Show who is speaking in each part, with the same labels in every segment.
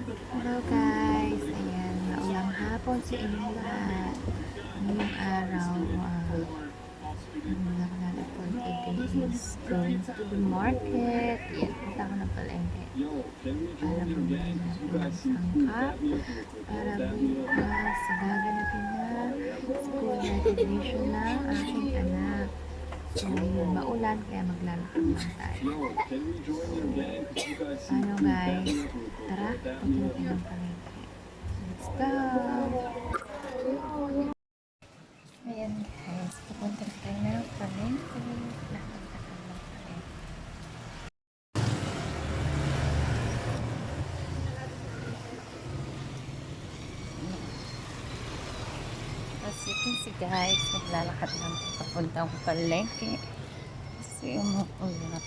Speaker 1: Hello guys, ayan, maulang hapon sa inyong lahat. Ngayong araw, ang vlog natin for today is going to the market. Ayan, punta ko na palengke para bumili natin ng sangkap para bukas gaganapin na school graduation ng aking anak. So, yun, maulan kaya maglalakad lang tayo. Ano guys, tara, punta natin ng palengke. Let's go! Ayan guys, pupunta tayo ng palengke. Lakad-lakad lang tayo. As you can see guys, maglalakad lang papuntang palengke. Kasi umuulan.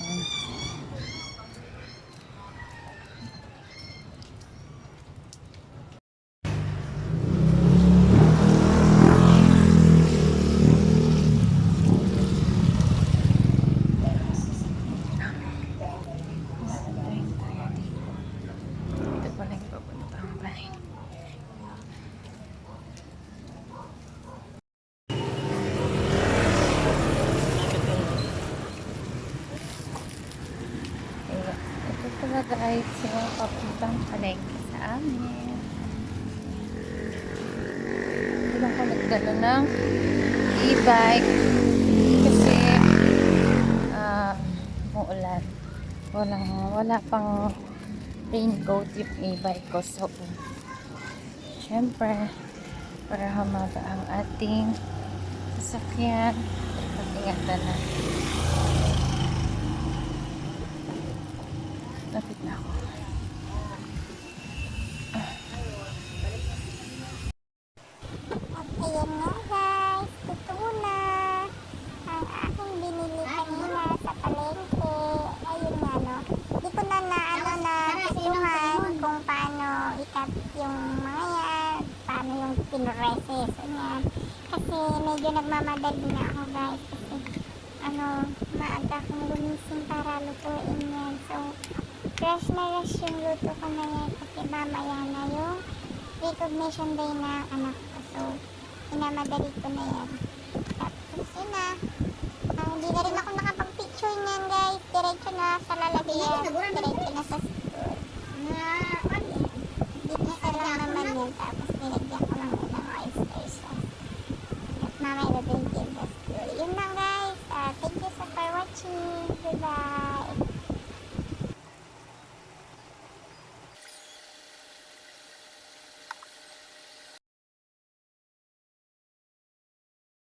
Speaker 1: Guys, yung papuntang palengke sa amin. Hindi lang ko nagdala ng e-bike kasi umuulan. Wala pang raincoat yung e-bike ko, so syempre para humaba ang ating sasakyan, pag-ingatan natin. Lapit na ako.
Speaker 2: Ayan nga guys, totoo na ang aking binili kanina sa palengke. Ayun nga no, di ko na nagustuhan kung paano ikat yung mga yan, paano yung pinreses yan. Kasi medyo nagmamadali na ako guys, kasi maaga akong gumising para lutuin yan. So rush na rush yung luto ko na yan kasi mamaya na yung recognition day na anak ko. So minamadali ko na yan. Tapos yun na. Hindi na rin ako nakapag-picture niyan guys. Diretso na sa lalagyan.